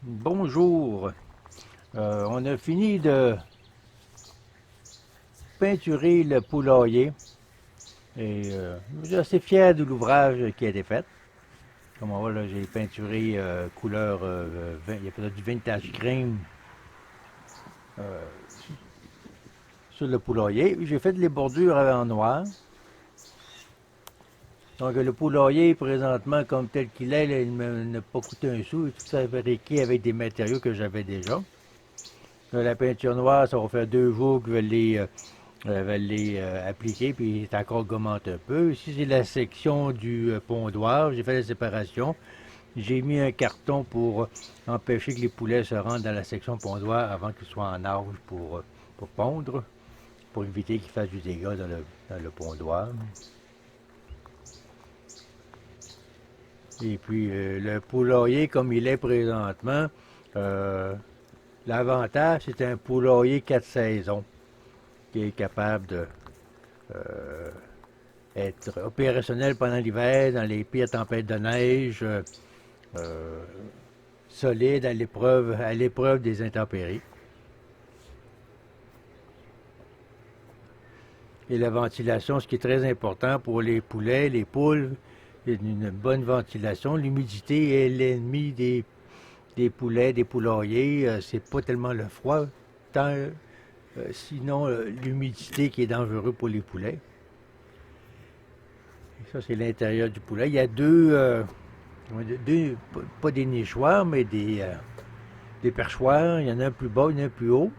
Bonjour. On a fini de peinturer le poulailler et je suis assez fier de l'ouvrage qui a été fait. Comme on voit là, j'ai peinturé couleur, il y a peut-être du vintage crème euh, sur le poulailler. J'ai fait les bordures en noir. Donc le poulailler présentement comme tel qu'il est, là, il ne m'a pas coûté un sou. Tout ça fabriqué avec des matériaux que j'avais déjà. La peinture noire, ça va faire 2 jours que je vais les appliquer, puis c'est encore gommante un peu. Ici, c'est la section du pondoir. J'ai fait la séparation. J'ai mis un carton pour empêcher que les poulets se rendent dans la section pondoir avant qu'ils soient en âge pour pondre, pour éviter qu'ils fassent du dégât dans le pondoir. Et puis, le poulailler, comme il est présentement, euh, l'avantage, c'est un poulailler 4 saisons qui est capable de euh, être opérationnel pendant l'hiver, dans les pires tempêtes de neige, euh, solide à l'épreuve des intempéries. Et la ventilation, ce qui est très important pour les poulets, les poules, une bonne ventilation. L'humidité est l'ennemi des poulets, des poulaillers. C'est pas tellement le froid, sinon l'humidité qui est dangereux pour les poulets. Et ça, c'est l'intérieur du poulet. Il y a deux, pas des nichoirs, mais des perchoirs. Il y en a un plus bas, il y en a un plus haut.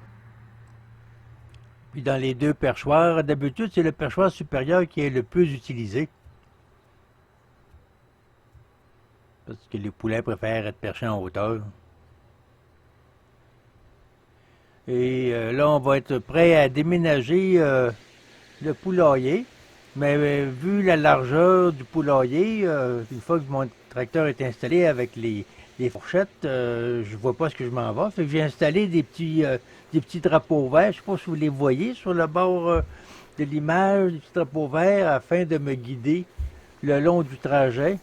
Puis dans les deux perchoirs, d'habitude, c'est le perchoir supérieur qui est le plus utilisé. Parce que les poulets préfèrent être perchés en hauteur. Et là, on va être prêt à déménager le poulailler. Mais vu la largeur du poulailler, une fois que mon tracteur est installé avec les fourchettes, je vois pas ce que je m'en vais. Fait que j'ai installé des petits drapeaux verts. Je sais pas si vous les voyez sur le bord de l'image, des petits drapeaux verts afin de me guider le long du trajet.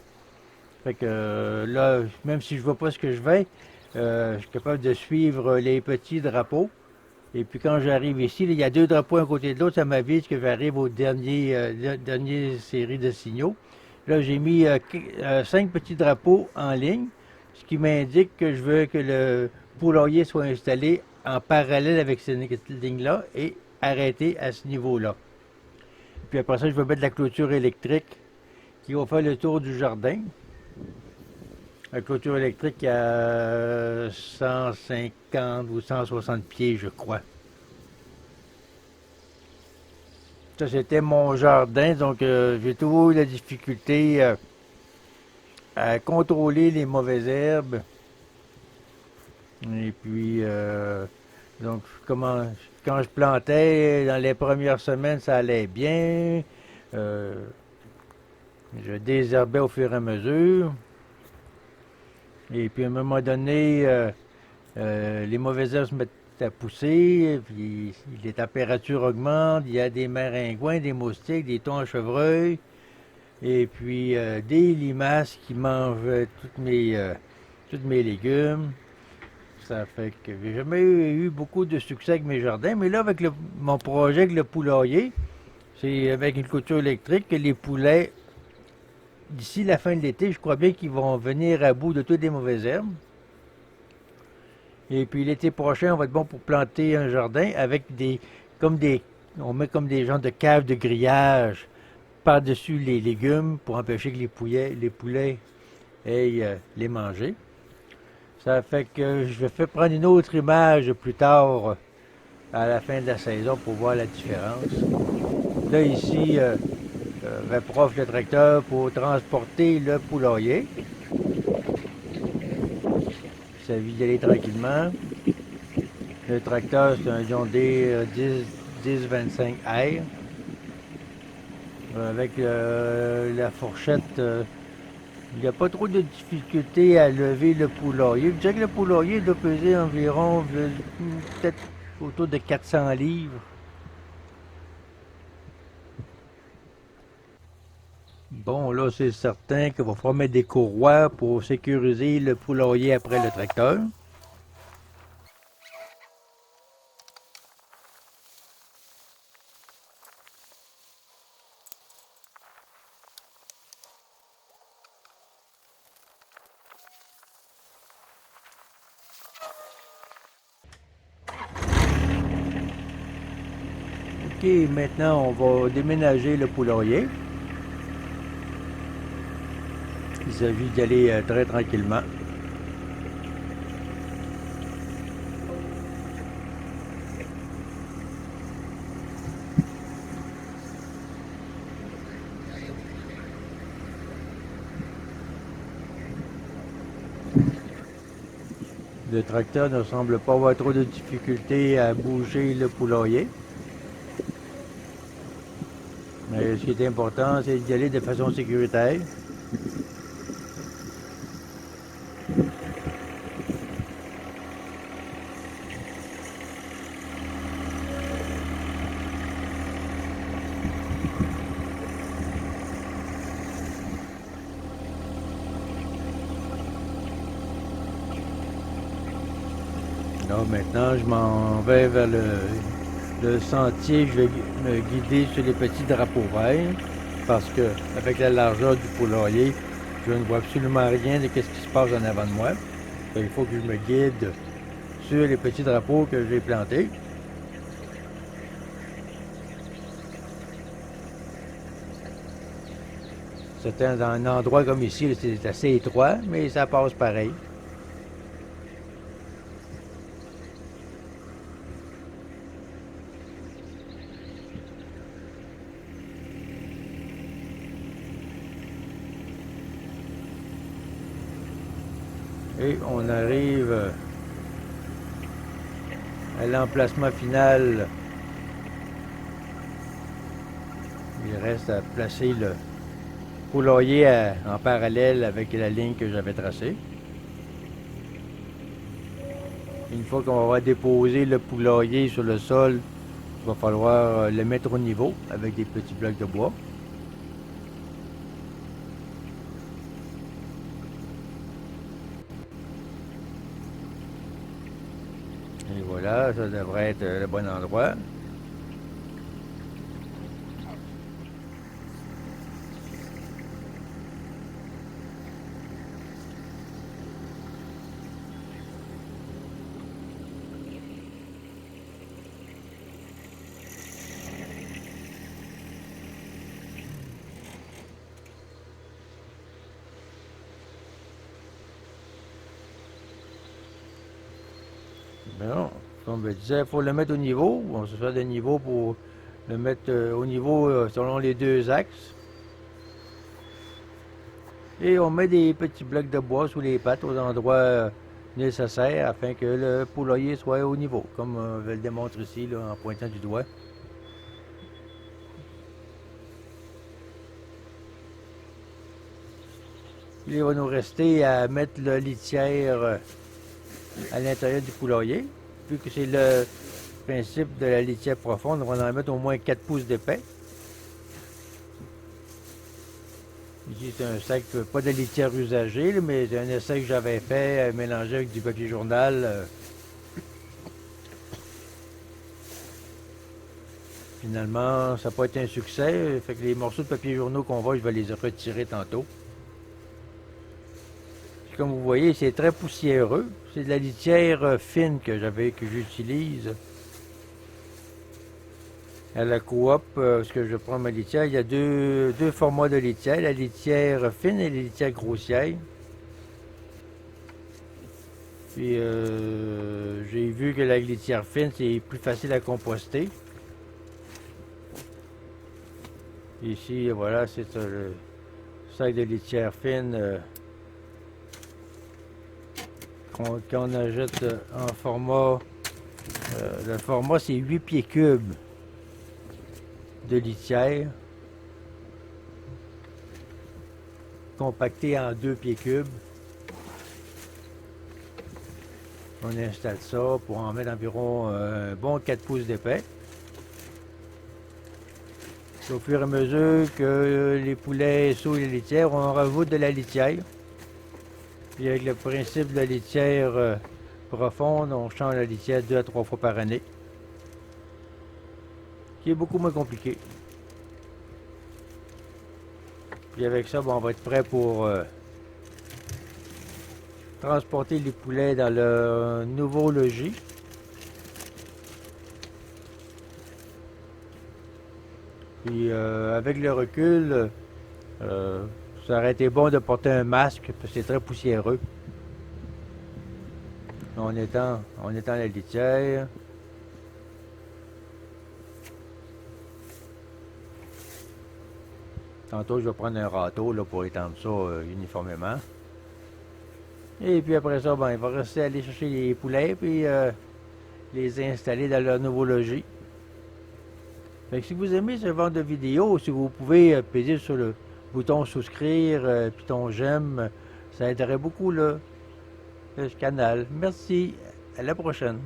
Fait que là, même si je vois pas ce que je vais, je suis capable de suivre les petits drapeaux. Et puis quand j'arrive ici, là, il y a 2 drapeaux à côté de l'autre, ça m'avise que j'arrive au dernier série de signaux. Là, j'ai mis 5 petits drapeaux en ligne, ce qui m'indique que je veux que le poulailler soit installé en parallèle avec cette ligne-là et arrêté à ce niveau-là. Puis après ça, je vais mettre la clôture électrique qui va faire le tour du jardin. La clôture électrique à 150 ou 160 pieds, je crois. Ça, c'était mon jardin, donc j'ai toujours eu la difficulté à contrôler les mauvaises herbes. Et puis, donc, quand je plantais, dans les premières semaines, ça allait bien. Euh, je désherbais au fur et à mesure. Et puis, à un moment donné, les mauvaises herbes se mettent à pousser, puis les températures augmentent, il y a des maringouins, des moustiques, des thons à chevreuil, et puis des limaces qui mangent tous mes légumes. Ça fait que j'ai jamais eu beaucoup de succès avec mes jardins, mais là, avec mon projet avec le poulailler, c'est avec une clôture électrique que les poulets, d'ici la fin de l'été, je crois bien qu'ils vont venir à bout de toutes les mauvaises herbes. Et puis l'été prochain, on va être bon pour planter un jardin avec on met comme des genres de caves de grillage par-dessus les légumes pour empêcher que les poulets aillent les manger. Ça fait que je vais prendre une autre image plus tard à la fin de la saison pour voir la différence. Là ici, j'approche le tracteur pour transporter le poulailler. Ça vient d'y aller tranquillement. Le tracteur, c'est un John Deere 1025R. Avec la fourchette, il n'y a pas trop de difficulté à lever le poulailler. Je dirais que le poulailler doit peser environ peut-être autour de 400 livres. Bon, là, c'est certain qu'il va falloir mettre des courroies pour sécuriser le poulailler après le tracteur. Maintenant on va déménager le poulailler. Il s'agit d'y aller très tranquillement. Le tracteur ne semble pas avoir trop de difficultés à bouger le poulailler. Mais ce qui est important, c'est d'y aller de façon sécuritaire. Là, maintenant, je m'en vais vers le sentier. Je vais me guider sur les petits drapeaux verts parce que, avec la largeur du poulailler, je ne vois absolument rien de ce qui se passe en avant de moi. Il faut que je me guide sur les petits drapeaux que j'ai plantés. C'est un endroit comme ici, c'est assez étroit, mais ça passe pareil. Et on arrive à l'emplacement final. Il reste à placer le poulailler en parallèle avec la ligne que j'avais tracée. Une fois qu'on va avoir déposé le poulailler sur le sol, il va falloir le mettre au niveau avec des petits blocs de bois. Et voilà, ça devrait être le bon endroit. Non, comme je disais, il faut le mettre au niveau. On se fait des niveaux pour le mettre au niveau selon les deux axes. Et on met des petits blocs de bois sous les pattes aux endroits nécessaires afin que le poulailler soit au niveau, comme je le démontre ici là, en pointant du doigt. Il va nous rester à mettre la litière à l'intérieur du poulailler. Vu que c'est le principe de la litière profonde, on va en mettre au moins 4 pouces d'épais. Ici, c'est un sac, pas de litière usagée, mais c'est un essai que j'avais fait, mélangé avec du papier journal. Finalement, ça n'a pas été un succès. Fait que les morceaux de papier journaux qu'on voit, je vais les retirer tantôt. Puis, comme vous voyez, c'est très poussiéreux. C'est de la litière fine que j'utilise. À la coop, ce que je prends ma litière, il y a deux formats de litière, la litière fine et la litière grossière. Puis j'ai vu que la litière fine, c'est plus facile à composter. Ici, voilà, c'est le sac de litière fine qu'on achète en format. Le format, c'est 8 pieds cubes de litière, compacté en 2 pieds cubes. On installe ça pour en mettre environ un bon 4 pouces d'épais. Au fur et à mesure que les poulets sautent les litières, on rajoute de la litière. Puis avec le principe de la litière profonde, on change la litière 2 à 3 fois par année. Qui est beaucoup moins compliqué. Puis avec ça, bon, on va être prêt pour transporter les poulets dans leur nouveau logis. Puis avec le recul, ça aurait été bon de porter un masque parce que c'est très poussiéreux. On étend la litière. Tantôt, je vais prendre un râteau là, pour étendre ça uniformément. Et puis après ça, ben, il va rester aller chercher les poulets puis les installer dans leur nouveau logis. Fait que si vous aimez ce genre de vidéo, si vous pouvez peser sur le bouton souscrire puis ton j'aime, ça aiderait beaucoup là, le canal. Merci, à la prochaine.